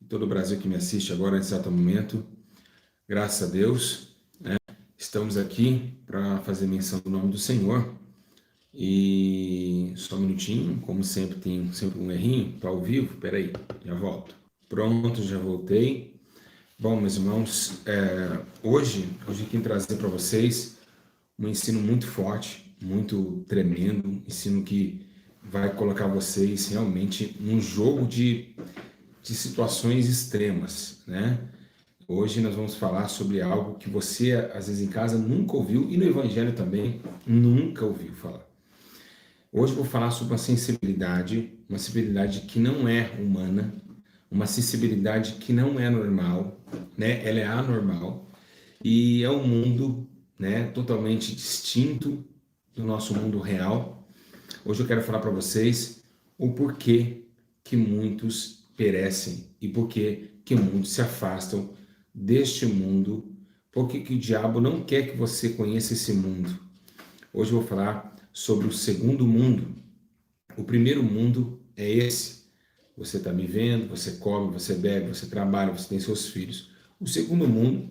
todo o Brasil que me assiste agora nesse exato momento. Graças a Deus, né? Estamos aqui para fazer menção do nome do Senhor. E só um minutinho, como sempre, tem sempre um errinho, tá ao vivo, peraí, já volto. Pronto, já voltei. Bom, meus irmãos, hoje eu quero trazer para vocês um ensino muito forte, muito tremendo, um ensino que vai colocar vocês realmente num jogo de situações extremas, né? Hoje nós vamos falar sobre algo que você, às vezes em casa, nunca ouviu e no Evangelho também nunca ouviu falar. Hoje eu vou falar sobre uma sensibilidade que não é humana, uma sensibilidade que não é normal, né? Ela é anormal e é um mundo, né, totalmente distinto do nosso mundo real. Hoje eu quero falar para vocês o porquê que muitos perecem e porquê que muitos se afastam deste mundo, porque que o diabo não quer que você conheça esse mundo. Hoje eu vou falar sobre o segundo mundo. O primeiro mundo é esse. Você está me vendo, você come, você bebe, você trabalha, você tem seus filhos. O segundo mundo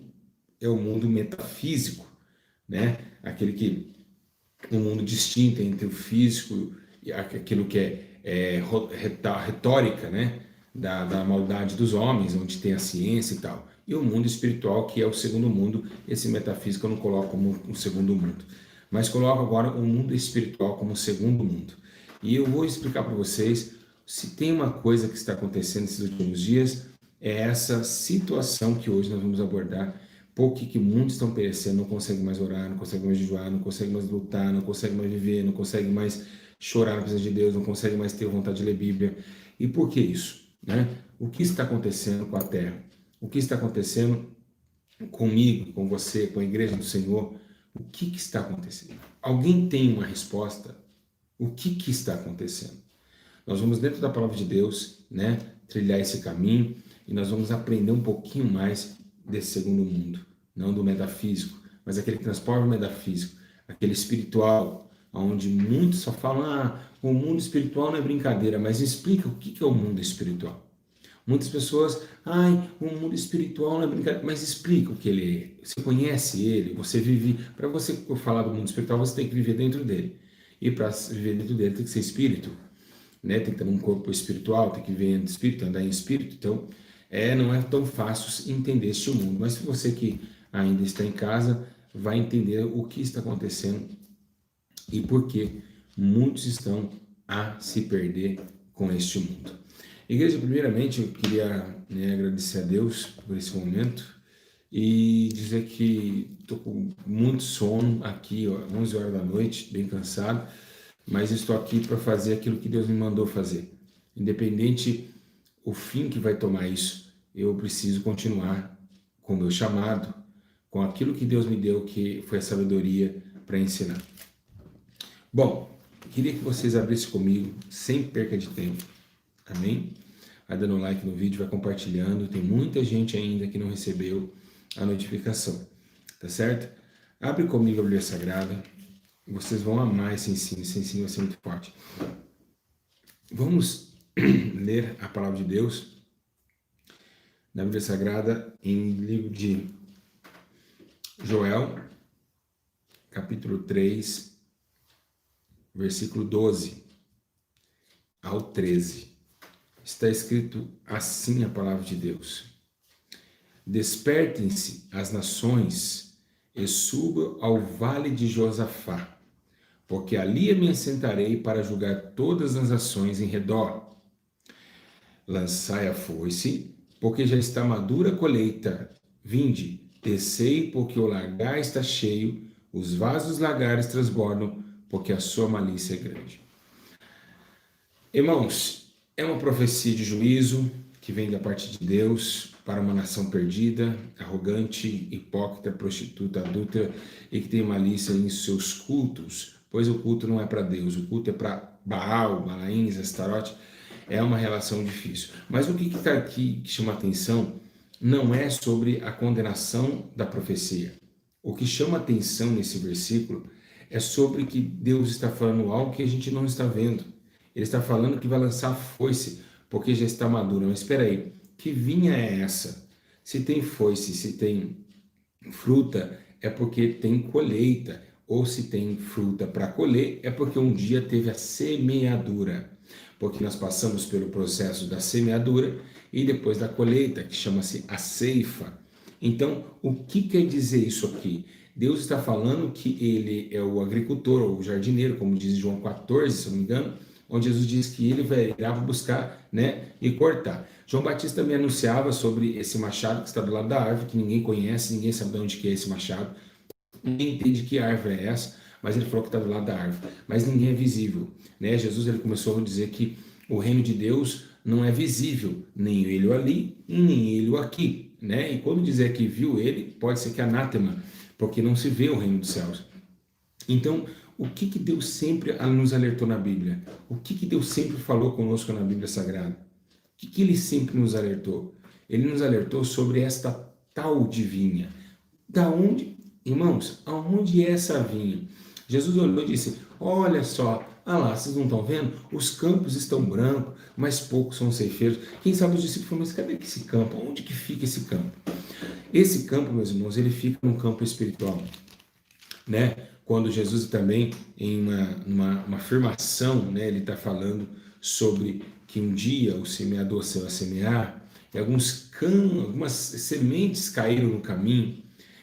é o mundo metafísico, né? Aquele que um mundo distinto entre o físico e aquilo que é retórica, né? Da maldade dos homens, onde tem a ciência e tal. E o mundo espiritual, que é o segundo mundo. Esse metafísico eu não coloco como um segundo mundo, mas coloco agora o mundo espiritual como o segundo mundo. E eu vou explicar para vocês se tem uma coisa que está acontecendo nesses últimos dias, é essa situação que hoje nós vamos abordar. Porque que muitos estão perecendo, não conseguem mais orar, não conseguem mais jejuar, não conseguem mais lutar, não conseguem mais viver, não conseguem mais chorar na presença de Deus, não conseguem mais ter vontade de ler Bíblia. E por que isso? Né? O que está acontecendo com a terra? O que está acontecendo comigo, com você, com a igreja do Senhor? O que está acontecendo? Alguém tem uma resposta? O que está acontecendo? Nós vamos dentro da palavra de Deus, né, trilhar esse caminho e nós vamos aprender um pouquinho mais desse segundo mundo, não do metafísico, mas aquele que transforma o metafísico, aquele espiritual, onde muitos só falam, o mundo espiritual não é brincadeira, mas explica o que é o mundo espiritual. Muitas pessoas, o mundo espiritual não é brincadeira, mas explica o que ele é. Você conhece ele, você vive. Para você falar do mundo espiritual, você tem que viver dentro dele. E para viver dentro dele tem que ser espírito, né? Tem que ter um corpo espiritual, tem que viver em espírito, andar em espírito. Então, não é tão fácil entender este mundo. Mas se você que ainda está em casa, vai entender o que está acontecendo e por que muitos estão a se perder com este mundo. Igreja, primeiramente, eu queria agradecer a Deus por esse momento e dizer que estou com muito sono aqui, 11 horas da noite, bem cansado, mas estou aqui para fazer aquilo que Deus me mandou fazer. Independente o fim que vai tomar isso, eu preciso continuar com o meu chamado, com aquilo que Deus me deu, que foi a sabedoria para ensinar. Bom, queria que vocês abrissem comigo, sem perca de tempo, amém? Vai dando um like no vídeo, vai compartilhando, tem muita gente ainda que não recebeu a notificação, tá certo? Abre comigo a Bíblia Sagrada, vocês vão amar esse ensino vai ser muito forte. Vamos ler a palavra de Deus na Bíblia Sagrada em livro de Joel, capítulo 3, versículo 12 ao 13. Está escrito assim a palavra de Deus: Despertem-se as nações e subam ao vale de Josafá, porque ali me assentarei para julgar todas as nações em redor. Lançai a foice, porque já está madura a colheita. Vinde, descei, porque o lagar está cheio, os vasos lagares transbordam, porque a sua malícia é grande. Irmãos, é uma profecia de juízo que vem da parte de Deus para uma nação perdida, arrogante, hipócrita, prostituta, adúltera e que tem malícia em seus cultos, pois o culto não é para Deus, o culto é para Baal, Balaíns, Astarote. É uma relação difícil. Mas o que está aqui que chama atenção não é sobre a condenação da profecia. O que chama atenção nesse versículo é sobre que Deus está falando algo que a gente não está vendo. Ele está falando que vai lançar a foice, porque já está madura. Mas espera aí, que vinha é essa? Se tem foice, se tem fruta, é porque tem colheita. Ou se tem fruta para colher, é porque um dia teve a semeadura. Porque nós passamos pelo processo da semeadura e depois da colheita, que chama-se a ceifa. Então, o que quer dizer isso aqui? Deus está falando que ele é o agricultor, ou o jardineiro, como diz João 14, se não me engano, onde Jesus diz que ele irá buscar, né, e cortar. João Batista também anunciava sobre esse machado que está do lado da árvore, que ninguém conhece, ninguém sabe de onde que é esse machado, ninguém entende que árvore é essa, mas ele falou que está do lado da árvore, mas ninguém é visível, né? Jesus ele começou a dizer que o reino de Deus não é visível, nem ele ali, nem ele aqui, né? E quando dizer que viu ele, pode ser que anátema, porque não se vê o reino dos céus. Então, o que Deus sempre nos alertou na Bíblia? O que Deus sempre falou conosco na Bíblia Sagrada? O que ele sempre nos alertou? Ele nos alertou sobre esta tal de vinha. Da onde, irmãos, aonde é essa vinha? Jesus olhou e disse, olha só, ah lá, vocês não estão vendo? Os campos estão brancos, mas poucos são ceifeiros. Quem sabe os discípulos falaram, mas cadê esse campo? Onde que fica esse campo? Esse campo, meus irmãos, ele fica no campo espiritual, né? Quando Jesus também, em uma afirmação, né, ele está falando sobre que um dia o semeador se vai semear, e algumas sementes caíram no caminho.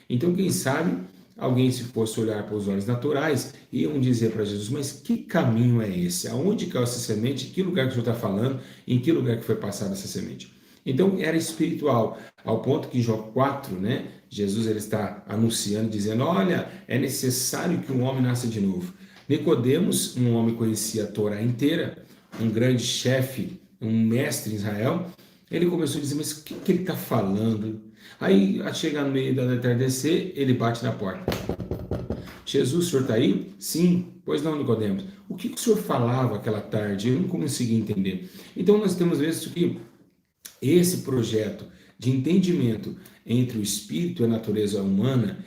Então, quem sabe, alguém se fosse olhar para os olhos naturais, iam dizer para Jesus, mas que caminho é esse? Aonde caiu essa semente? Em que lugar que o senhor está falando? Em que lugar que foi passada essa semente? Então, era espiritual, ao ponto que em João 4, né, Jesus ele está anunciando, dizendo, olha, é necessário que um homem nasça de novo. Nicodemos, um homem que conhecia a Torá inteira, um grande chefe, um mestre em Israel, ele começou a dizer, mas o que ele está falando? Aí, a chegar no meio da entardecer, ele bate na porta. Jesus, o senhor está aí? Sim. Pois não, Nicodemos. O que o senhor falava aquela tarde? Eu não consegui entender. Então, nós temos visto que esse projeto de entendimento entre o espírito e a natureza humana,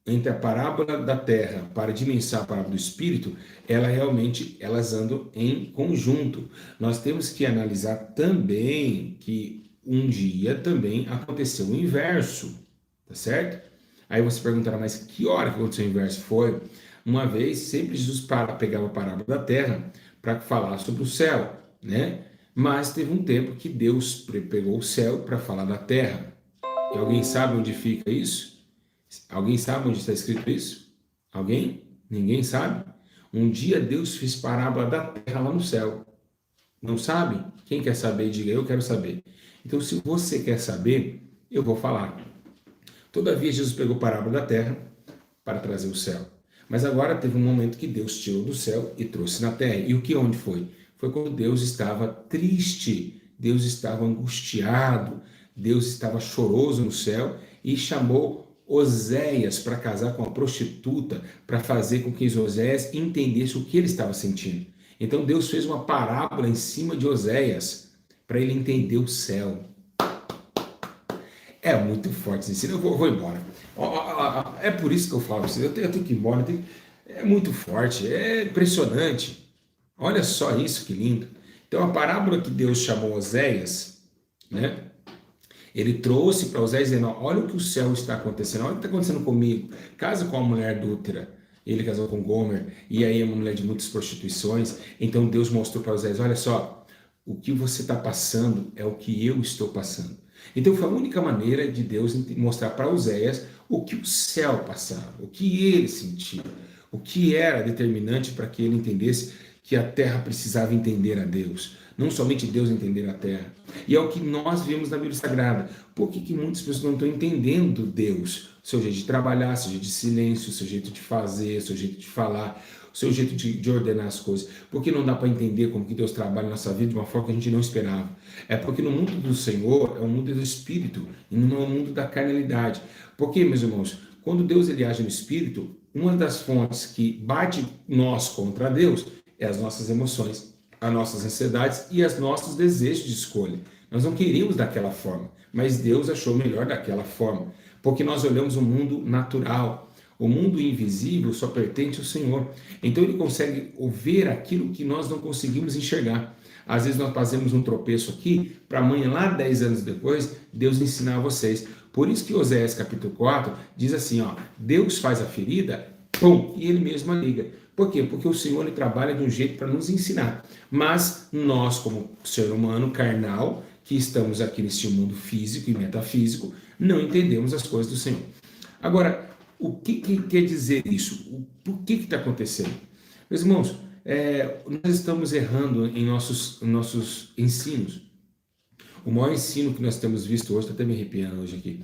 entre a parábola da terra para dimensar a parábola do espírito, elas andam em conjunto. Nós temos que analisar também que um dia também aconteceu o inverso, tá certo? Aí você perguntará, mas que hora que aconteceu o inverso? Foi uma vez, sempre Jesus pegava a parábola da terra para falar sobre o céu, né? Mas teve um tempo que Deus pegou o céu para falar da terra. E alguém sabe onde fica isso? Alguém sabe onde está escrito isso? Alguém? Ninguém sabe? Um dia Deus fez parábola da terra lá no céu. Não sabe? Quem quer saber, diga eu quero saber. Então, se você quer saber, eu vou falar. Todavia, Jesus pegou a parábola da terra para trazer o céu. Mas agora teve um momento que Deus tirou do céu e trouxe na terra. E o que onde foi? Foi quando Deus estava triste, Deus estava angustiado, Deus estava choroso no céu e chamou Oséias para casar com a prostituta, para fazer com que Oséias entendesse o que ele estava sentindo. Então Deus fez uma parábola em cima de Oséias, para ele entender o céu. É muito forte esse ensino, eu vou embora. É por isso que eu falo, eu tenho que ir embora, é muito forte, é impressionante. Olha só isso, que lindo. Então a parábola que Deus chamou Oséias, né? Ele trouxe para Oséias dizendo, olha o que o céu está acontecendo, olha o que está acontecendo comigo. Casa com uma mulher adúltera. Ele casou com Gomer, e aí é uma mulher de muitas prostituições. Então Deus mostrou para Oséias, olha só, o que você está passando é o que eu estou passando. Então foi a única maneira de Deus mostrar para Oséias o que o céu passava, o que ele sentia, o que era determinante para que ele entendesse que a terra precisava entender a Deus. Não somente Deus entender a terra. E é o que nós vemos na Bíblia Sagrada. Por que muitas pessoas não estão entendendo Deus? O seu jeito de trabalhar, seu jeito de silêncio, o seu jeito de fazer, o seu jeito de falar, o seu jeito de ordenar as coisas. Porque não dá para entender como que Deus trabalha na nossa vida de uma forma que a gente não esperava. É porque no mundo do Senhor é o mundo do Espírito e não é o mundo da carnalidade. Porque, meus irmãos, quando Deus ele age no Espírito, uma das fontes que bate nós contra Deus é as nossas emoções, as nossas ansiedades e os nossos desejos de escolha. Nós não queríamos daquela forma, mas Deus achou melhor daquela forma, porque nós olhamos o mundo natural, o mundo invisível só pertence ao Senhor. Então ele consegue ver aquilo que nós não conseguimos enxergar. Às vezes nós fazemos um tropeço aqui, para amanhã, lá 10 anos depois, Deus ensinar a vocês. Por isso que Oséias capítulo 4 diz assim, ó, Deus faz a ferida, pum, e ele mesmo a liga. Por quê? Porque o Senhor ele trabalha de um jeito para nos ensinar. Mas nós, como ser humano carnal, que estamos aqui neste mundo físico e metafísico, não entendemos as coisas do Senhor. Agora, o que quer dizer isso? Por que está acontecendo? Meus irmãos, nós estamos errando em nossos ensinos. O maior ensino que nós temos visto hoje, estou até me arrepiando hoje aqui,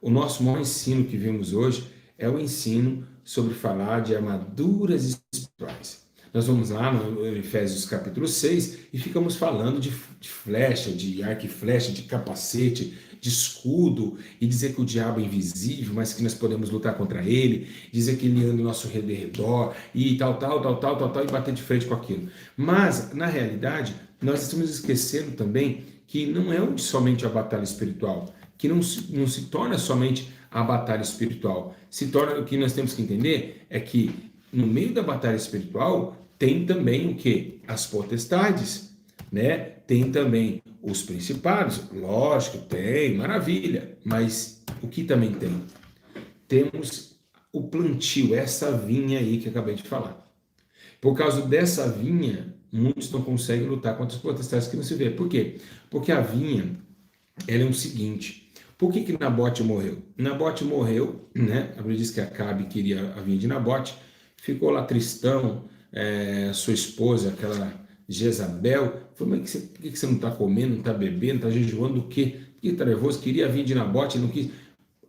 o nosso maior ensino que vemos hoje é o ensino sobre falar de armaduras espirituais. Nós vamos lá no Efésios capítulo 6 e ficamos falando de flecha, de arco e flecha, de capacete, de escudo, e dizer que o diabo é invisível, mas que nós podemos lutar contra ele, dizer que ele anda no nosso redor, e tal, e bater de frente com aquilo. Mas, na realidade, nós estamos esquecendo também que não é somente a batalha espiritual, que não se torna somente a batalha espiritual. Se torna, o que nós temos que entender é que no meio da batalha espiritual tem também o quê? As potestades, né? Tem também os principados, lógico, tem, maravilha, mas o que também tem? Temos o plantio, essa vinha aí que eu acabei de falar. Por causa dessa vinha, muitos não conseguem lutar contra os potestades que não se vê. Por quê? Porque a vinha, ela é o seguinte, por que Nabote morreu? Nabote morreu, né? A Bíblia diz que Acabe queria a vinha de Nabote, ficou lá tristão, sua esposa, aquela Jezabel, falou, mas por que você não está comendo, não está bebendo, está jejuando o quê? Por que está nervoso? Queria a vinha de Nabote, não quis.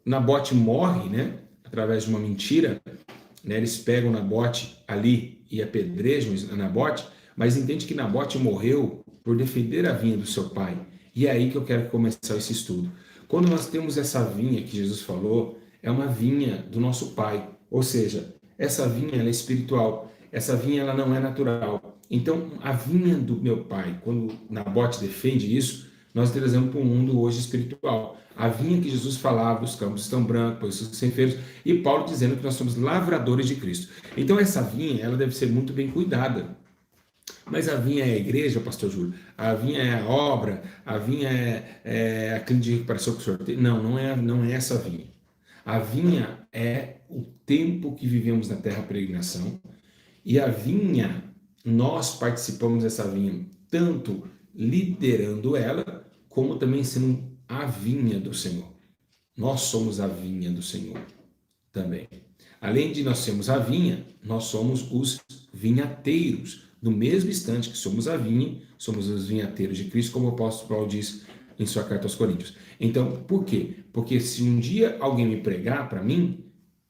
Nabote morre, né? Através de uma mentira, né? Eles pegam Nabote ali e apedrejam Nabote, mas entende que Nabote morreu por defender a vinha do seu pai. E é aí que eu quero começar esse estudo. Quando nós temos essa vinha que Jesus falou, é uma vinha do nosso pai, ou seja, essa vinha ela é espiritual, essa vinha ela não é natural. Então, a vinha do meu pai, quando Nabote defende isso, nós trazemos para o mundo hoje espiritual. A vinha que Jesus falava, os campos estão brancos, os sem feiros, e Paulo dizendo que nós somos lavradores de Cristo. Então, essa vinha, ela deve ser muito bem cuidada. Mas a vinha é a igreja, pastor Júlio? A vinha é a obra? A vinha é a clínica de recuperação que o senhor tem? Não, não é essa vinha. A vinha é o tempo que vivemos na terra peregrinação, e a vinha, nós participamos dessa vinha, tanto liderando ela, como também sendo a vinha do Senhor. Nós somos a vinha do Senhor também. Além de nós sermos a vinha, nós somos os vinhateiros. No mesmo instante que somos a vinha, somos os vinhateiros de Cristo, como o apóstolo Paulo diz em sua carta aos Coríntios. Então, por quê? Porque se um dia alguém me pregar para mim,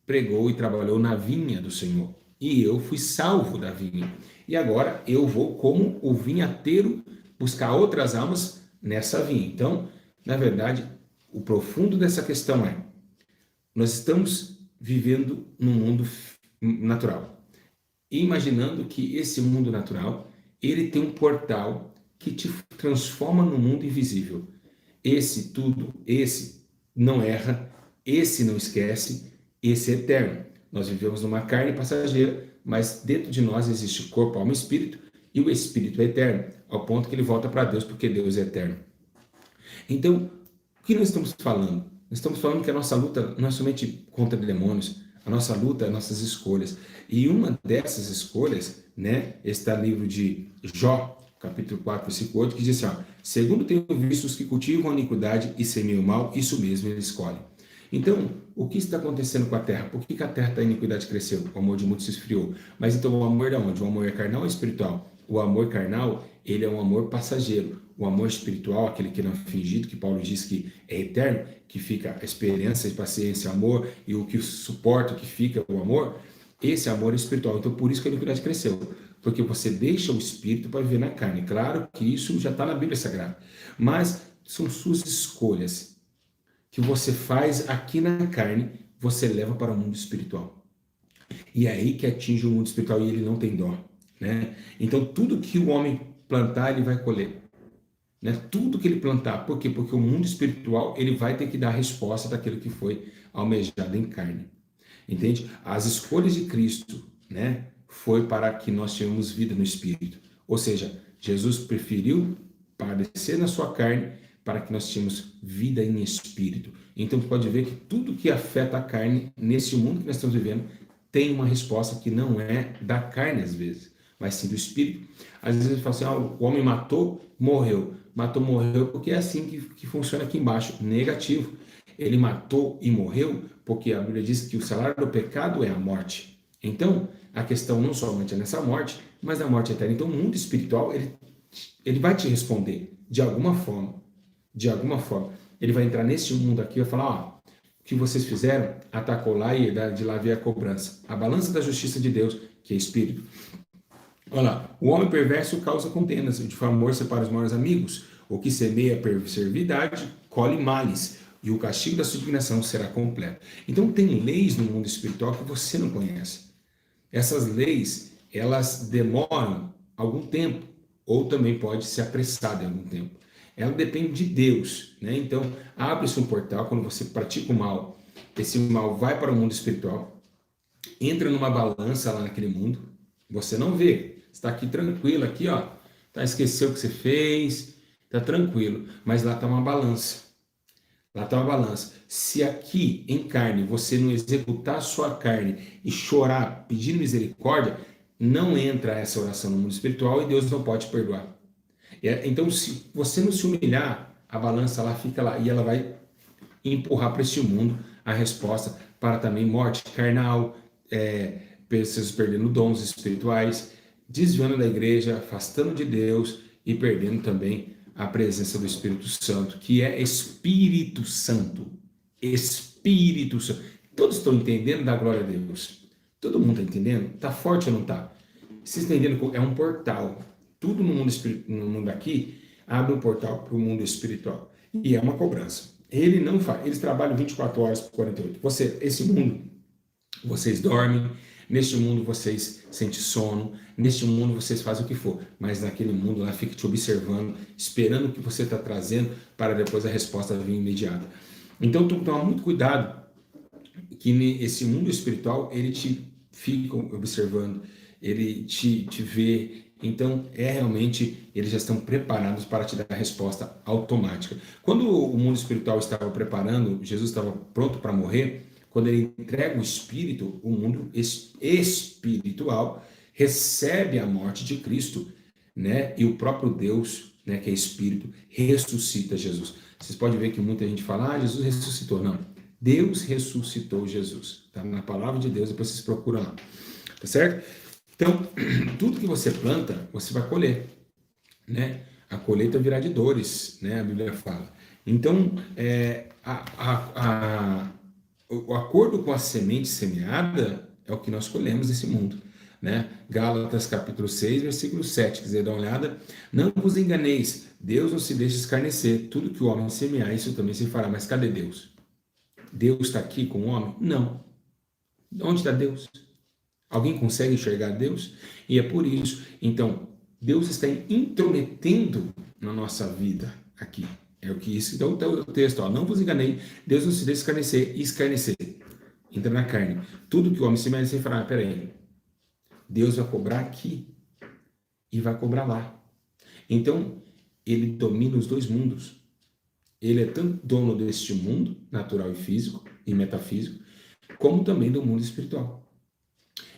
pregou e trabalhou na vinha do Senhor. E eu fui salvo da vinha. E agora eu vou, como o vinhateiro, buscar outras almas nessa vinha. Então, na verdade, o profundo dessa questão é, nós estamos vivendo num mundo natural, imaginando que esse mundo natural, ele tem um portal que te transforma no mundo invisível. Esse não erra, esse não esquece, esse é eterno. Nós vivemos numa carne passageira, mas dentro de nós existe corpo, alma e espírito, e o espírito é eterno, ao ponto que ele volta para Deus, porque Deus é eterno. Então, o que nós estamos falando? Nós estamos falando que a nossa luta não é somente contra demônios, a nossa luta é nossas escolhas. E uma dessas escolhas, né, está no livro de Jó, capítulo 4, versículo 8, que diz assim, ó, segundo tenho visto os que cultivam a iniquidade e semeiam o mal, isso mesmo eles escolhem. Então, o que está acontecendo com a terra? Por que a terra da iniquidade cresceu? O amor de muitos se esfriou. Mas então o amor é onde? O amor é carnal ou espiritual? O amor carnal, ele é um amor passageiro. O amor espiritual, aquele que não é fingido, que Paulo diz que é eterno, que fica a esperança, a paciência, amor, e o que suporta, o que fica o amor, esse amor é espiritual. Então, por isso que a iniquidade cresceu. Porque você deixa o espírito para viver na carne. Claro que isso já está na Bíblia Sagrada. Mas são suas escolhas que você faz aqui na carne, você leva para o mundo espiritual. E é aí que atinge o mundo espiritual e ele não tem dó, né? Então, tudo que o homem plantar, ele vai colher. Né? Tudo que ele plantar. Por quê? Porque o mundo espiritual, ele vai ter que dar a resposta daquilo que foi almejado em carne. Entende? As escolhas de Cristo, né, foi para que nós tenhamos vida no Espírito. Ou seja, Jesus preferiu padecer na sua carne para que nós tenhamos vida em espírito. Então, você pode ver que tudo que afeta a carne, nesse mundo que nós estamos vivendo, tem uma resposta que não é da carne, às vezes, mas sim do espírito. Às vezes a gente fala assim, o homem matou, morreu. Matou, morreu, porque é assim que funciona aqui embaixo. Negativo. Ele matou e morreu porque a Bíblia diz que o salário do pecado é a morte. Então, a questão não somente é nessa morte, mas na morte eterna. Então, o mundo espiritual, ele vai te responder de alguma forma. De alguma forma. Ele vai entrar nesse mundo aqui e vai falar, o que vocês fizeram, atacou lá e de lá veio a cobrança. A balança da justiça de Deus, que é espírito. Olha lá, o homem perverso causa contendas, o de amor separa os maiores amigos. O que semeia perversidade, colhe males, e o castigo da sua indignação será completo. Então tem leis no mundo espiritual que você não conhece. Essas leis, elas demoram algum tempo, ou também pode ser apressada em algum tempo. Ela depende de Deus, né? Então, abre-se um portal, quando você pratica o mal, esse mal vai para o mundo espiritual, entra numa balança lá naquele mundo, você não vê, está aqui tranquilo, aqui ó, tá, esqueceu o que você fez, tá tranquilo, mas lá está uma balança. Lá está uma balança. Se aqui em carne você não executar a sua carne e chorar, pedindo misericórdia, não entra essa oração no mundo espiritual e Deus não pode perdoar. Então, se você não se humilhar, a balança lá fica lá e ela vai empurrar para este mundo a resposta para também morte carnal, pessoas perdendo dons espirituais, desviando da igreja, afastando de Deus e perdendo também a presença do Espírito Santo, que é Espírito Santo. Espírito Santo. Todos estão entendendo da glória a Deus? Todo mundo está entendendo? Está forte ou não está? Vocês estão entendendo? É um portal. Tudo no mundo aqui abre um portal para o mundo espiritual. E é uma cobrança. Ele não faz. Eles trabalham 24 horas por 48. Esse mundo, vocês dormem. Neste mundo vocês sentem sono, neste mundo vocês fazem o que for, mas naquele mundo lá fica te observando, esperando o que você está trazendo para depois a resposta vir imediata. Então, toma muito cuidado que esse mundo espiritual, ele te fica observando, ele te vê, então realmente eles já estão preparados para te dar a resposta automática. Quando o mundo espiritual estava preparando, Jesus estava pronto para morrer, quando ele entrega o Espírito, o mundo espiritual recebe a morte de Cristo, né? E o próprio Deus, né, que é Espírito, ressuscita Jesus. Vocês podem ver que muita gente fala, Jesus ressuscitou. Não, Deus ressuscitou Jesus. Está na palavra de Deus, depois vocês procuram lá. Tá certo? Então, tudo que você planta, você vai colher, né? A colheita virá de dores, né? A Bíblia fala. Então, o acordo com a semente semeada é o que nós colhemos nesse mundo, né? Gálatas capítulo 6, versículo 7, quiser dar uma olhada, não vos enganeis, Deus não se deixa escarnecer, tudo que o homem semear, isso também se fará, mas cadê Deus? Deus está aqui com o homem? Não. Onde está Deus? Alguém consegue enxergar Deus? E é por isso, então, Deus está intrometendo na nossa vida aqui. É o que isso. Então, o texto, não vos enganei, Deus não se deixa escarnecer. Escarnecer. Entra na carne. Tudo que o homem se mete, você fala, peraí, Deus vai cobrar aqui e vai cobrar lá. Então, ele domina os dois mundos. Ele é tanto dono deste mundo, natural e físico, e metafísico, como também do mundo espiritual.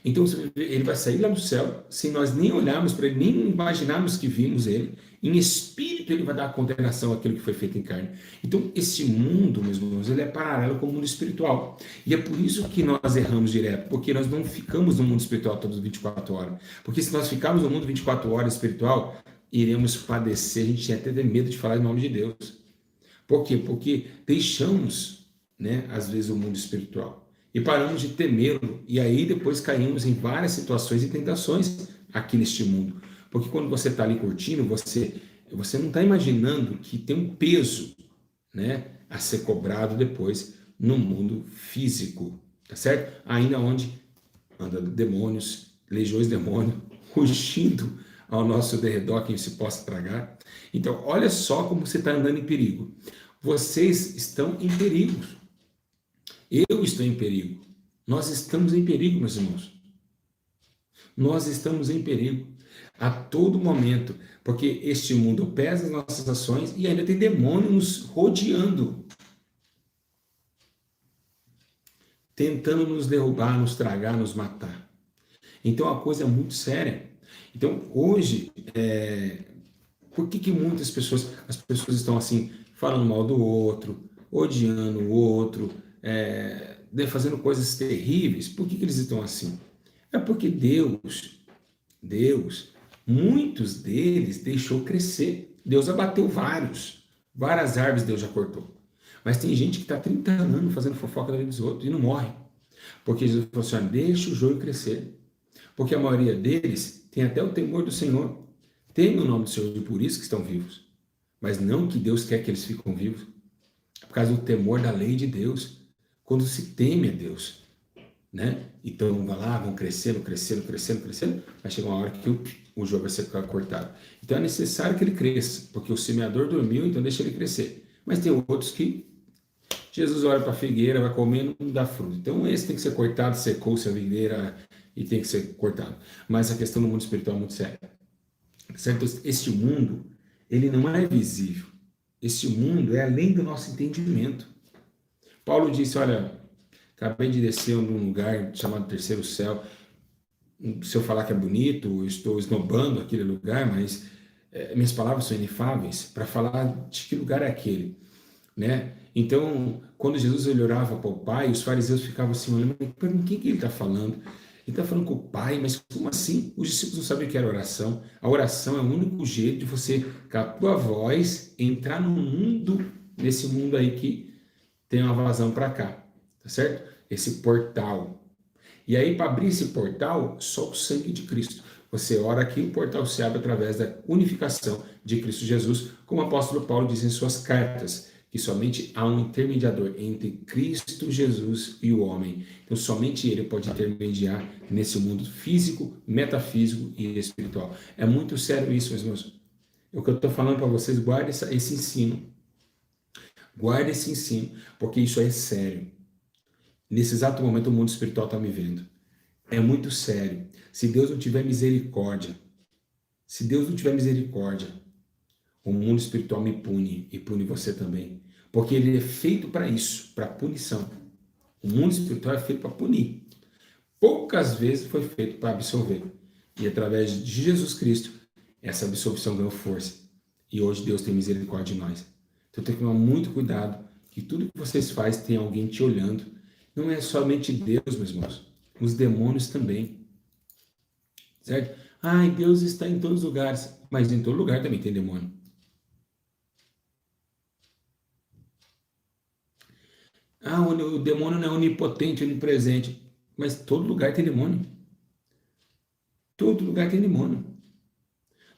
Então, ele vai sair lá do céu, sem nós nem olharmos para ele, nem imaginarmos que vimos ele. Em espírito, ele vai dar a condenação àquilo que foi feito em carne. Então, esse mundo, meus irmãos, ele é paralelo com o mundo espiritual. E é por isso que nós erramos direto, porque nós não ficamos no mundo espiritual todas 24 horas. Porque se nós ficarmos no mundo 24 horas espiritual, iremos padecer. A gente tinha até medo de falar em nome de Deus. Por quê? Porque deixamos, né, às vezes, o mundo espiritual. E paramos de temê-lo, e aí depois caímos em várias situações e tentações aqui neste mundo. Porque quando você está ali curtindo, você não está imaginando que tem um peso, né, a ser cobrado depois no mundo físico, tá certo? Ainda onde anda demônios, legiões de demônios, rugindo ao nosso derredor, quem se possa tragar. Então, olha só como você está andando em perigo. Vocês estão em perigo. Eu estou em perigo. Nós estamos em perigo, meus irmãos. Nós estamos em perigo. A todo momento, porque este mundo pesa as nossas ações e ainda tem demônio nos rodeando, tentando nos derrubar, nos tragar, nos matar. Então a coisa é muito séria. Então hoje, por que muitas pessoas, as pessoas estão assim, falando mal do outro, odiando o outro, fazendo coisas terríveis? Por que eles estão assim? É porque Deus, muitos deles deixou crescer. Deus abateu várias árvores Deus já cortou. Mas tem gente que está 30 anos fazendo fofoca da vida dos outros e não morre. Porque Jesus falou assim, deixa o joio crescer. Porque a maioria deles tem até o temor do Senhor. Tem o nome do Senhor e por isso que estão vivos. Mas não que Deus quer que eles fiquem vivos. É por causa do temor da lei de Deus. Quando se teme a Deus, né? Então vai lá, vão crescendo, vai chegar uma hora que o jogo vai ser cortado. Então é necessário que ele cresça, porque o semeador dormiu, então deixa ele crescer. Mas tem outros que Jesus olha para a figueira, vai comendo, não dá fruto. Então esse tem que ser cortado, secou-se a figueira e tem que ser cortado. Mas a questão do mundo espiritual é muito séria. Certo? Este mundo, ele não é visível. Este mundo é além do nosso entendimento. Paulo disse, olha, acabei de descer num lugar chamado Terceiro Céu. Se eu falar que é bonito, eu estou esnobando aquele lugar, mas minhas palavras são inefáveis para falar de que lugar é aquele, né? Então, quando Jesus ele orava para o Pai, os fariseus ficavam assim, olhando, com quem que ele está falando? Ele está falando com o Pai, mas como assim? Os discípulos não sabiam o que era oração. A oração é o único jeito de você, com a tua voz, entrar no mundo, nesse mundo aí que tem uma vazão para cá, tá certo? Esse portal. E aí, para abrir esse portal, só o sangue de Cristo. Você ora aqui, o portal se abre através da unificação de Cristo Jesus, como o apóstolo Paulo diz em suas cartas, que somente há um intermediador entre Cristo Jesus e o homem. Então, somente ele pode intermediar nesse mundo físico, metafísico e espiritual. É muito sério isso, meus irmãos. O que eu estou falando para vocês, guarde esse ensino. Guarde esse ensino, porque isso é sério. Nesse exato momento, o mundo espiritual está me vendo. É muito sério. Se Deus não tiver misericórdia, o mundo espiritual me pune e pune você também. Porque ele é feito para isso, para punição. O mundo espiritual é feito para punir. Poucas vezes foi feito para absolver. E através de Jesus Cristo, essa absolvição ganhou força. E hoje Deus tem misericórdia de nós. Então tem que tomar muito cuidado, que tudo que vocês fazem tem alguém te olhando. Não é somente Deus, meus irmãos. Os demônios também. Certo? Ai, Deus está em todos os lugares. Mas em todo lugar também tem demônio. Ah, o demônio não é onipotente, onipresente. Mas todo lugar tem demônio. Todo lugar tem demônio.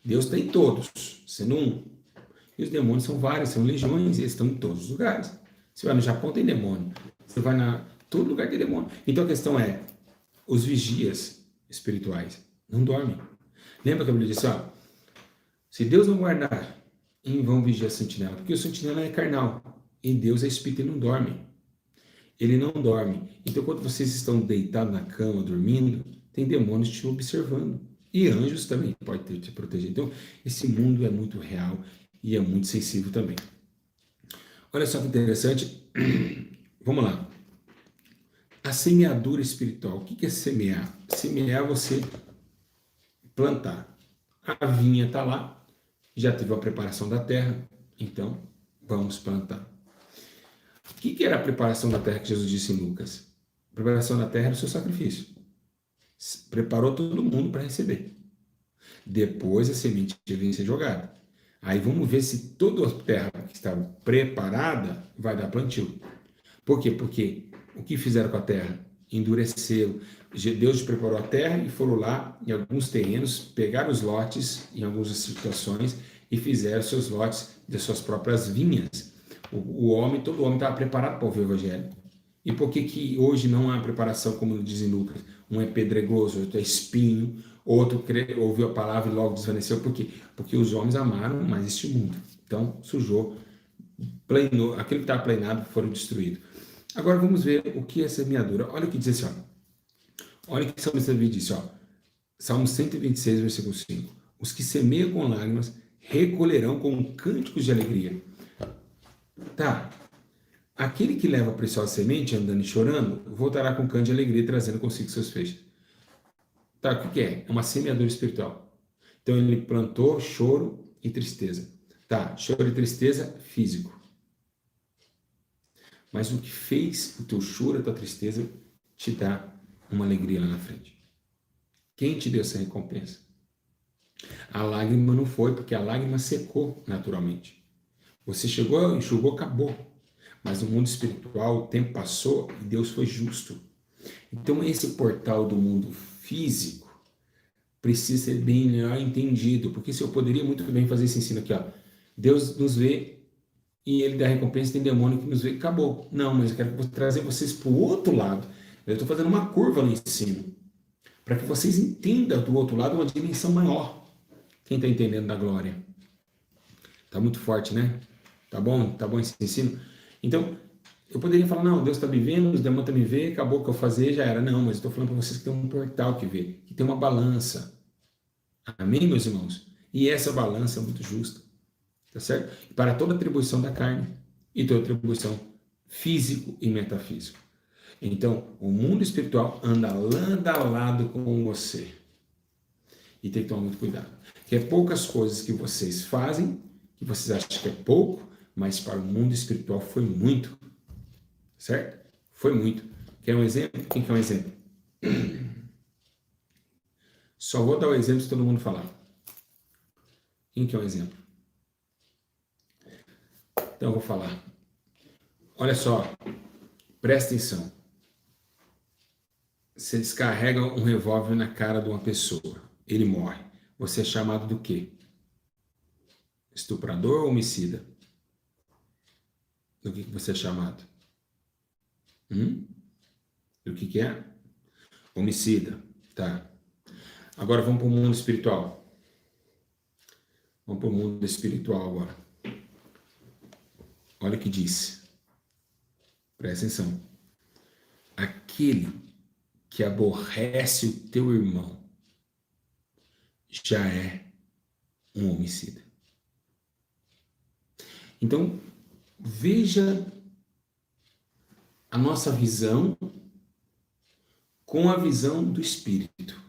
Deus está em todos, sendo um. E os demônios são vários, são legiões, eles estão em todos os lugares. Você vai no Japão, tem demônio. Você vai todo lugar tem demônio. Então a questão é, os vigias espirituais não dormem. Lembra que a Bíblia disse, ó, se Deus não guardar, em vão vigia a sentinela, porque o sentinela é carnal, e Deus é espírito e não dorme. Ele não dorme. Então quando vocês estão deitados na cama, dormindo, tem demônios te observando. E anjos também podem te proteger. Então esse mundo é muito real e é muito sensível também. Olha só que interessante. Vamos lá. A semeadura espiritual. O que é semear? Semear é você plantar. A vinha está lá, já teve a preparação da terra, então vamos plantar. O que era a preparação da terra que Jesus disse em Lucas? A preparação da terra era o seu sacrifício. Preparou todo mundo para receber. Depois a semente devia ser jogada. Aí vamos ver se toda a terra que estava preparada vai dar plantio. Por quê? Porque o que fizeram com a terra? Endureceram. Deus preparou a terra e foram lá em alguns terrenos, pegaram os lotes em algumas situações e fizeram seus lotes de suas próprias vinhas. Todo homem estava preparado para ouvir o evangelho. E por que hoje não há preparação, como diz em Lucas? Um é pedregoso, outro é espinho, outro ouviu a palavra e logo desvaneceu. Por quê? Porque os homens amaram mais este mundo. Então, sujou, planeou, aquilo que estava planejado foram destruídos. Agora vamos ver o que é semeadura. Olha o que diz assim, ó. Olha o que o Salmo 126 disse, ó. Salmo 126, versículo 5. Os que semeiam com lágrimas recolherão com cânticos de alegria. Tá. Aquele que leva a preciosa semente, andando e chorando, voltará com cântico de alegria, trazendo consigo seus feixes. Tá, o que é? É uma semeadura espiritual. Então ele plantou choro e tristeza. Tá, choro e tristeza físico. Mas o que fez o teu choro, a tua tristeza, te dá uma alegria lá na frente. Quem te deu essa recompensa? A lágrima não foi, porque a lágrima secou naturalmente. Você chegou, enxugou, acabou. Mas no mundo espiritual, o tempo passou e Deus foi justo. Então esse portal do mundo físico precisa ser bem melhor entendido, porque se eu poderia muito bem fazer esse ensino aqui, ó. Deus nos vê e ele dá recompensa, tem demônio que nos vê, acabou. Não, mas eu quero trazer vocês para o outro lado. Eu estou fazendo uma curva no ensino, para que vocês entendam do outro lado uma dimensão maior. Quem está entendendo da glória? Está muito forte, né? Tá bom? Tá bom esse ensino? Então, eu poderia falar, não, Deus está me vendo, os demônios estão me vendo, acabou o que eu fazer, já era. Não, mas eu estou falando para vocês que tem um portal que vê, que tem uma balança. Amém, meus irmãos? E essa balança é muito justa. Tá certo? Para toda atribuição da carne e toda atribuição físico e metafísico. Então, o mundo espiritual anda lado a lado com você. E tem que tomar muito cuidado. Que é poucas coisas que vocês fazem, que vocês acham que é pouco, mas para o mundo espiritual foi muito. Certo? Foi muito. Quer um exemplo? Quem quer um exemplo? Só vou dar o exemplo se todo mundo falar. Quem quer um exemplo? Então eu vou falar. Olha só, presta atenção. Você descarrega um revólver na cara de uma pessoa. Ele morre. Você é chamado do quê? Estuprador ou homicida? Do que você é chamado? Do que é? Homicida. Tá. Agora vamos para o mundo espiritual. Vamos para o mundo espiritual agora. Olha o que diz. Presta atenção. Aquele que aborrece o teu irmão já é um homicida. Então, veja a nossa visão com a visão do Espírito.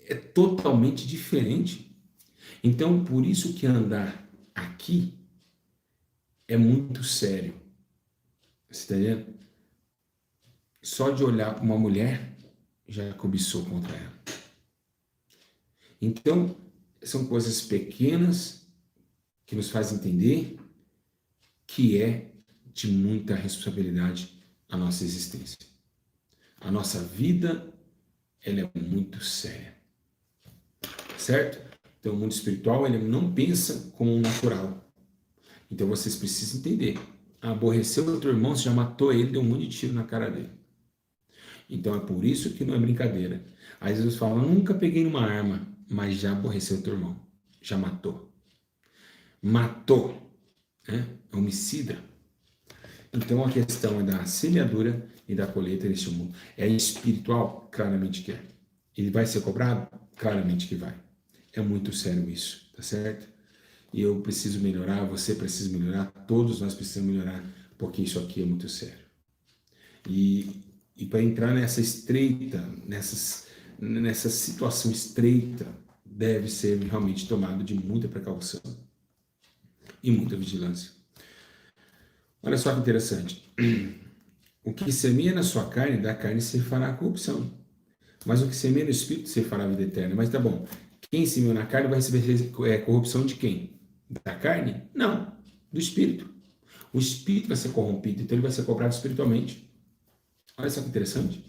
É totalmente diferente. Então, por isso que andar aqui é muito sério. Você está entendendo? Só de olhar para uma mulher, já cobiçou contra ela. Então, são coisas pequenas que nos fazem entender que é de muita responsabilidade a nossa existência. A nossa vida, ela é muito séria. Certo? Então, o mundo espiritual, ele não pensa como um natural. Então, vocês precisam entender. Aborreceu o teu irmão, você já matou ele, deu um monte de tiro na cara dele. Então, é por isso que não é brincadeira. Aí Jesus fala, nunca peguei numa arma, mas já aborreceu o teu irmão. Já matou. Matou. Né? É homicida. Então, a questão é da semeadura e da colheita neste mundo. É espiritual? Claramente que é. Ele vai ser cobrado? Claramente que vai. É muito sério isso, tá certo? E eu preciso melhorar, você precisa melhorar, todos nós precisamos melhorar, porque isso aqui é muito sério. E para entrar nessa estreita, nessa situação estreita, deve ser realmente tomado de muita precaução e muita vigilância. Olha só que interessante. O que semeia na sua carne, da carne se fará corrupção. Mas o que semeia no Espírito se fará vida eterna. Mas tá bom, quem semeou na carne vai receber corrupção de quem? Da carne? Não, do Espírito. O Espírito vai ser corrompido, então ele vai ser cobrado espiritualmente. Olha só que interessante.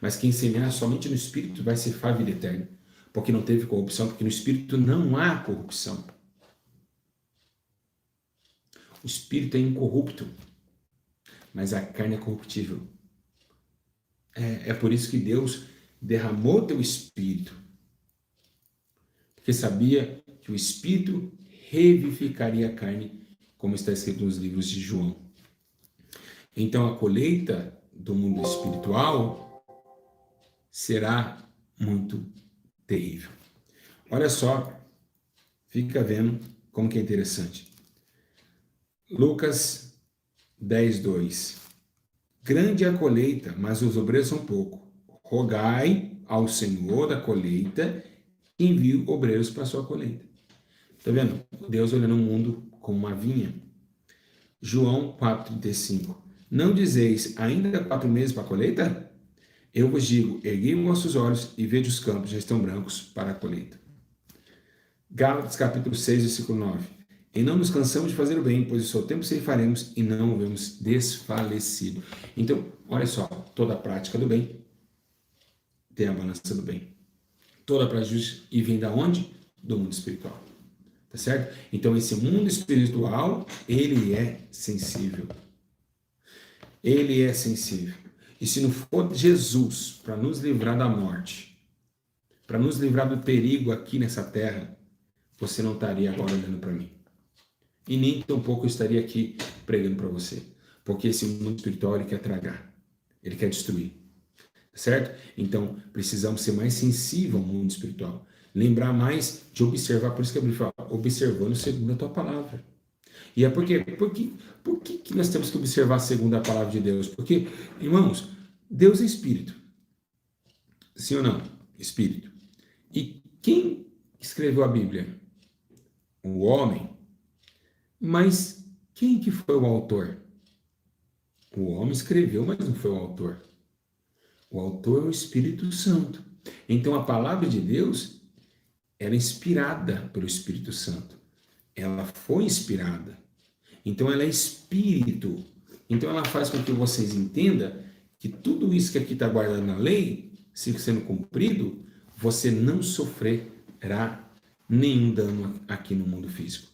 Mas quem semear somente no Espírito vai ceifar a vida eterna. Porque não teve corrupção, porque no Espírito não há corrupção. O Espírito é incorrupto, mas a carne é corruptível. É por isso que Deus derramou teu Espírito. Porque sabia que o Espírito revivificaria a carne, como está escrito nos livros de João. Então a colheita do mundo espiritual será muito terrível. Olha só, fica vendo como que é interessante. Lucas 10:2. Grande é a colheita, mas os obreiros são poucos. Rogai ao Senhor da colheita que envie obreiros para a sua colheita. Tá vendo? Deus olhando o mundo como uma vinha. João 4,35. Não dizeis, ainda 4 meses para a colheita? Eu vos digo, erguei os vossos olhos e vejo os campos já estão brancos para a colheita. Gálatas capítulo 6, versículo 9. E não nos cansamos de fazer o bem, pois o seu tempo ceifaremos e não o vemos desfalecido. Então, olha só, toda a prática do bem tem a balança do bem. Toda a prática e vem da onde? Do mundo espiritual. Tá certo? Então, esse mundo espiritual, ele é sensível. Ele é sensível. E se não for Jesus para nos livrar da morte, para nos livrar do perigo aqui nessa terra, você não estaria agora olhando para mim. E nem tampouco eu estaria aqui pregando para você. Porque esse mundo espiritual, ele quer tragar. Ele quer destruir. Certo? Então, precisamos ser mais sensíveis ao mundo espiritual. Lembrar mais de observar. Por isso que a Bíblia fala, observando segundo a tua palavra. E é por que nós temos que observar segundo a palavra de Deus? Porque, irmãos, Deus é espírito. Sim ou não? Espírito. E quem escreveu a Bíblia? O homem. Mas quem que foi o autor? O homem escreveu, mas não foi o autor. O autor é o Espírito Santo. Então a palavra de Deus, ela é inspirada pelo Espírito Santo. Ela foi inspirada. Então ela é espírito. Então ela faz com que vocês entendam que tudo isso que aqui está guardado na lei, se sendo cumprido, você não sofrerá nenhum dano aqui no mundo físico.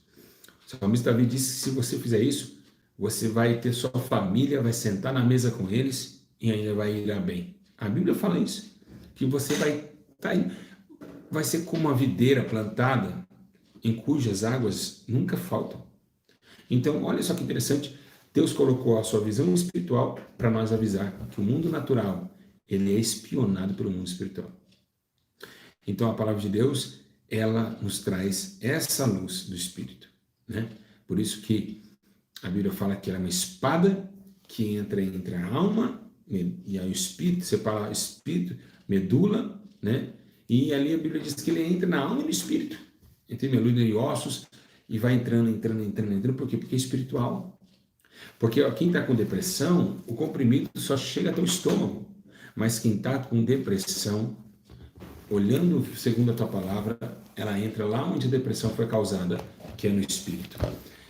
O salmista Davi disse que se você fizer isso, você vai ter sua família, vai sentar na mesa com eles e ainda vai ir bem. A Bíblia fala isso, que você vai ser como uma videira plantada em cujas águas nunca faltam. Então, olha só que interessante, Deus colocou a sua visão espiritual para nós avisar que o mundo natural, ele é espionado pelo mundo espiritual. Então, a palavra de Deus, ela nos traz essa luz do Espírito, né? Por isso que a Bíblia fala que ela é uma espada que entra entre a alma e aí o espírito, separa espírito, medula, né? E ali a Bíblia diz que ele entra na alma e no espírito, entre medula e ossos, e vai entrando, por quê? Porque é espiritual. Porque ó, quem está com depressão, o comprimido só chega até o estômago, mas quem está com depressão, olhando segundo a tua palavra, ela entra lá onde a depressão foi causada, que é no espírito.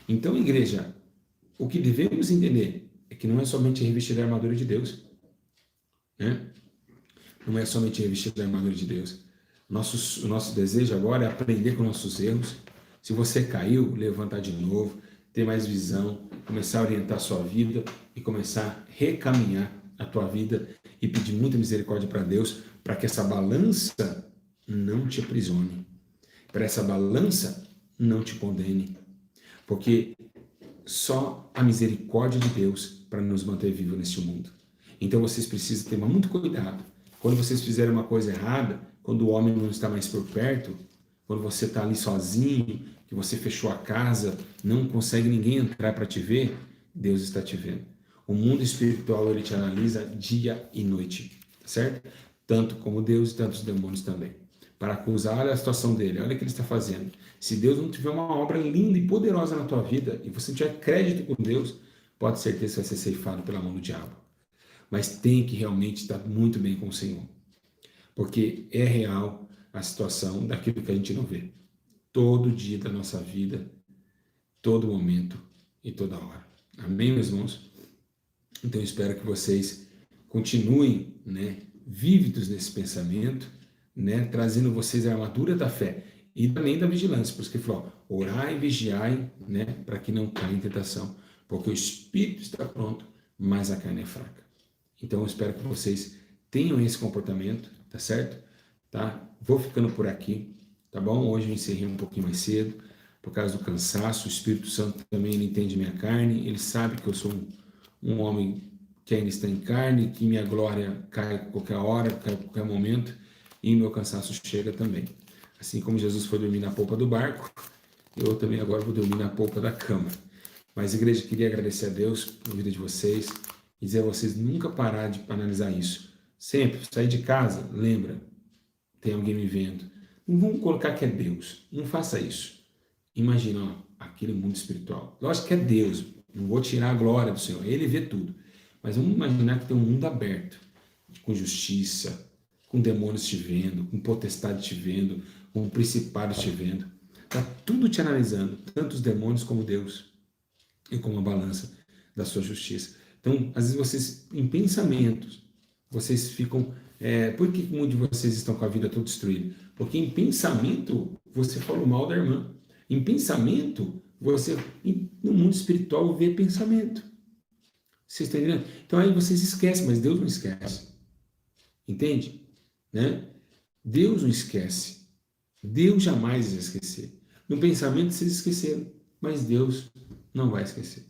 Então, igreja, o que devemos entender é que não é somente revestir da armadura de Deus, né? Não é somente revestir da armadura de Deus. O nosso desejo agora é aprender com nossos erros. Se você caiu, levantar de novo, ter mais visão, começar a orientar a sua vida e começar a recaminhar a tua vida e pedir muita misericórdia para Deus, para que essa balança não te aprisione, para essa balança não te condene, porque só a misericórdia de Deus para nos manter vivos neste mundo. Então vocês precisam ter muito cuidado. Quando vocês fizerem uma coisa errada, quando o homem não está mais por perto, quando você está ali sozinho, que você fechou a casa, não consegue ninguém entrar para te ver, Deus está te vendo. O mundo espiritual, ele te analisa dia e noite, certo? Tanto como Deus e tantos demônios também. Para acusar, olha a situação dele, olha o que ele está fazendo. Se Deus não tiver uma obra linda e poderosa na tua vida, e você tiver crédito com Deus, pode ser que você vai ser ceifado pela mão do diabo. Mas tem que realmente estar muito bem com o Senhor. Porque é real a situação daquilo que a gente não vê. Todo dia da nossa vida, todo momento e toda hora. Amém, meus irmãos? Então eu espero que vocês continuem, né, vívidos nesse pensamento, né, trazendo vocês a armadura da fé e também da vigilância, por isso que ele falou, orai e vigiai, né, para que não caia em tentação, porque o espírito está pronto, mas a carne é fraca. Então eu espero que vocês tenham esse comportamento, tá certo? Tá? Vou ficando por aqui, tá bom? Hoje eu encerrei um pouquinho mais cedo, por causa do cansaço. O Espírito Santo também, ele entende minha carne, ele sabe que eu sou um homem que ainda está em carne, que minha glória cai a qualquer hora, cai a qualquer momento, e meu cansaço chega também. Assim como Jesus foi dormir na polpa do barco, eu também agora vou dormir na polpa da cama. Mas, igreja, queria agradecer a Deus pela vida de vocês e dizer a vocês nunca parar de analisar isso. Sempre, sair de casa, lembra, tem alguém me vendo. Não vamos colocar que é Deus, não faça isso. Imagina, ó, aquele mundo espiritual. Lógico que é Deus, não vou tirar a glória do Senhor, Ele vê tudo. Mas vamos imaginar que tem um mundo aberto, com justiça, com demônios te vendo, com potestade te vendo, com principados te vendo. Está tudo te analisando, tanto os demônios como Deus, e como a balança da sua justiça. Então, às vezes vocês, em pensamentos, vocês ficam... por que muitos de vocês estão com a vida toda destruída? Porque em pensamento, você falou mal da irmã. Em pensamento, você, no mundo espiritual, vê pensamento. Vocês estão entendendo? Então aí vocês esquecem, mas Deus não esquece. Entende? Né? Deus não esquece. Deus jamais vai esquecer. No pensamento vocês esqueceram, mas Deus não vai esquecer.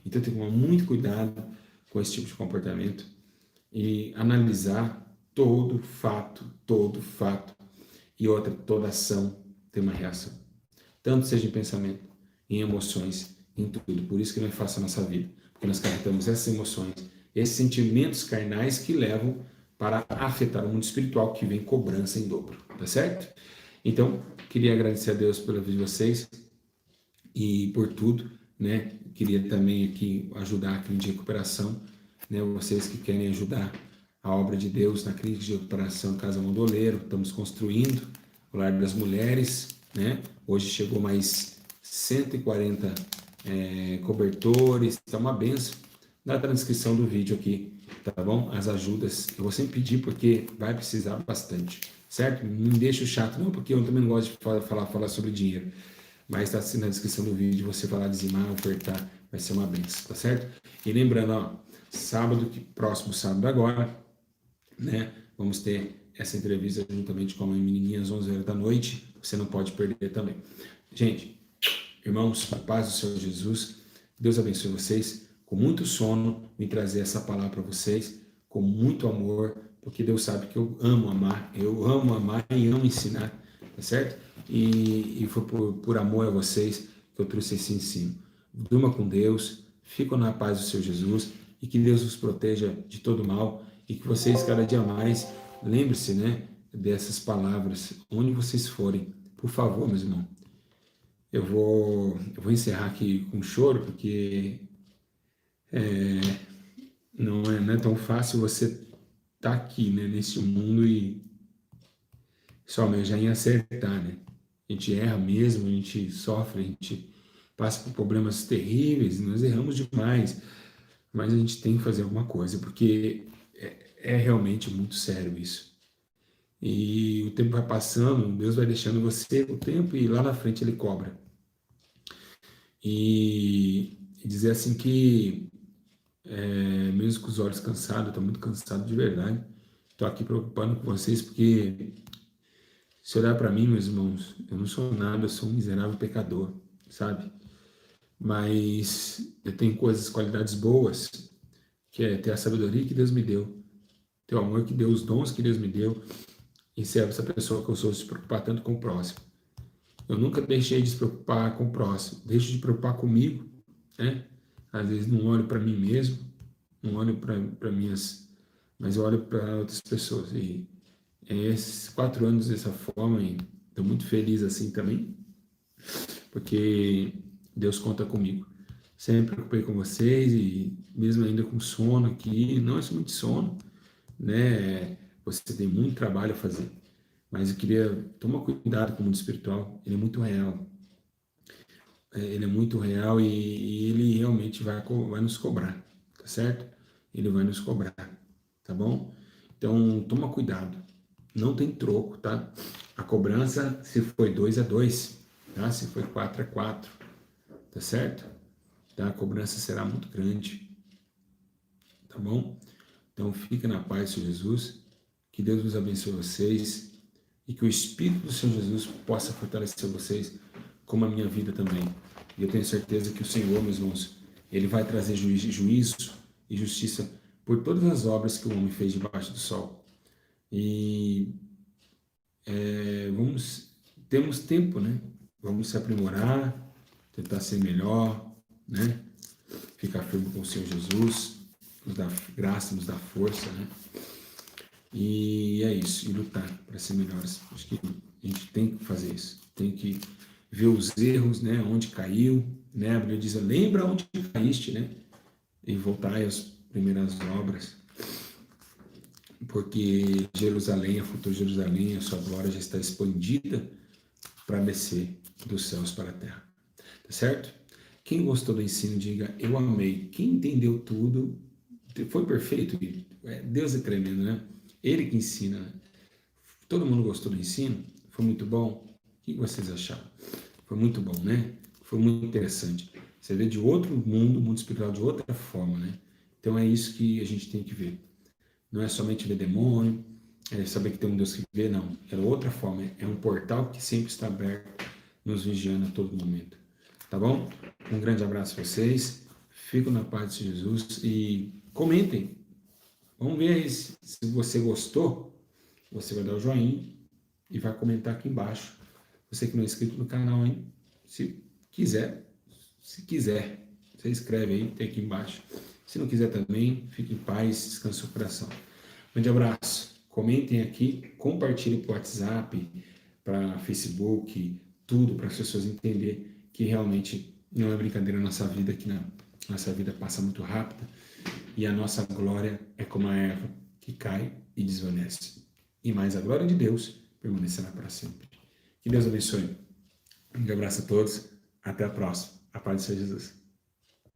Então tem que tomar muito cuidado com esse tipo de comportamento e analisar todo fato. E outra, toda ação tem uma reação. Tanto seja em pensamento, em emoções, em tudo. Por isso que não é fácil a nossa vida. Porque nós carregamos essas emoções, esses sentimentos carnais que levam para afetar o mundo espiritual, que vem cobrança em dobro. Tá certo? Então, queria agradecer a Deus pela vida de vocês e por tudo, né? Queria também aqui ajudar a clínica de recuperação, né? Vocês que querem ajudar a obra de Deus na clínica de recuperação Casa Mondoleiro, estamos construindo o Lar das Mulheres, né? Hoje chegou mais 140 cobertores, está uma benção. Na transcrição do vídeo aqui, tá bom? As ajudas, eu vou sempre pedir porque vai precisar bastante, certo? Não deixa chato, não, porque eu também não gosto de falar sobre dinheiro. Mas está assim na descrição do vídeo, você vai lá dizimar, ofertar, vai ser uma benção, tá certo? E lembrando, ó, próximo sábado agora, né, vamos ter essa entrevista juntamente com a mãe menininha às 11 horas da noite, você não pode perder também. Gente, irmãos, a paz do Senhor Jesus, Deus abençoe vocês, com muito sono, me trazer essa palavra para vocês, com muito amor, porque Deus sabe que eu amo amar e amo ensinar, tá certo? E foi por amor a vocês que eu trouxe esse ensino. Durma com Deus, fiquem na paz do Senhor Jesus e que Deus os proteja de todo mal e que vocês cada dia mais lembre-se, né, dessas palavras onde vocês forem. Por favor, meus irmãos. Eu vou encerrar aqui com choro porque não é tão fácil você estar aqui, né, nesse mundo e só já em acertar, né? A gente erra mesmo, a gente sofre, a gente passa por problemas terríveis, nós erramos demais, mas a gente tem que fazer alguma coisa, porque é realmente muito sério isso. E o tempo vai passando, Deus vai deixando você o tempo e lá na frente Ele cobra. E dizer assim que, mesmo com os olhos cansados, eu estou muito cansado de verdade, estou aqui preocupando com vocês, porque se olhar para mim, meus irmãos, eu não sou nada, eu sou um miserável pecador, sabe? Mas eu tenho qualidades boas, que é ter a sabedoria que Deus me deu, ter o amor que Deus, os dons que Deus me deu, e ser essa pessoa que eu sou, se preocupar tanto com o próximo. Eu nunca deixei de se preocupar com o próximo, deixo de preocupar comigo, né? Às vezes não olho para mim mesmo, não olho para minhas, mas eu olho para outras pessoas. E esses 4 anos dessa forma, estou muito feliz assim também, porque Deus conta comigo. Sempre me preocupei com vocês e mesmo ainda com sono aqui, não é somente sono, né? Você tem muito trabalho a fazer, mas eu queria tomar cuidado com o mundo espiritual, ele é muito real. Ele é muito real e ele realmente vai nos cobrar, tá certo? Ele vai nos cobrar, tá bom? Então, toma cuidado. Não tem troco, tá? A cobrança, se foi 2 é 2, tá? Se foi 4 é 4, tá certo? Tá? A cobrança será muito grande, tá bom? Então, fica na paz do Senhor Jesus, que Deus nos abençoe vocês e que o Espírito do Senhor Jesus possa fortalecer vocês, como a minha vida também. E eu tenho certeza que o Senhor, meus irmãos, Ele vai trazer juízo e justiça por todas as obras que o homem fez debaixo do sol. E vamos temos tempo, né? Vamos se aprimorar, tentar ser melhor, né? Ficar firme com o Senhor Jesus, nos dá graça, nos dá força, né? E é isso, e lutar para ser melhores. Acho que a gente tem que fazer isso, tem que ver os erros, né? Onde caiu, né? A Bíblia diz, lembra onde caíste, né? E voltar às primeiras obras, porque Jerusalém, a futura Jerusalém, a sua glória já está expandida para descer dos céus para a terra. Tá certo? Quem gostou do ensino, diga eu amei. Quem entendeu tudo, foi perfeito. Deus é tremendo, né? Ele que ensina. Né? Todo mundo gostou do ensino? Foi muito bom? O que vocês acharam? Foi muito bom, né? Foi muito interessante. Você vê de outro mundo, mundo espiritual de outra forma, né? Então é isso que a gente tem que ver. Não é somente ver demônio, é saber que tem um Deus que vê, não. É outra forma, é um portal que sempre está aberto, nos vigiando a todo momento. Tá bom? Um grande abraço a vocês, fico na paz de Jesus e comentem. Vamos ver aí se você gostou, você vai dar o joinha e vai comentar aqui embaixo. Você que não é inscrito no canal, hein? Se quiser, você escreve aí, tem aqui embaixo. Se não quiser também, fique em paz, descanse o coração. Grande abraço. Comentem aqui, compartilhem para o WhatsApp, para Facebook, tudo, para as pessoas entenderem que realmente não é brincadeira a nossa vida, que nossa vida passa muito rápida e a nossa glória é como a erva que cai e desvanece. E mais a glória de Deus permanecerá para sempre. Que Deus abençoe. Um grande abraço a todos. Até a próxima. A paz do Senhor Jesus.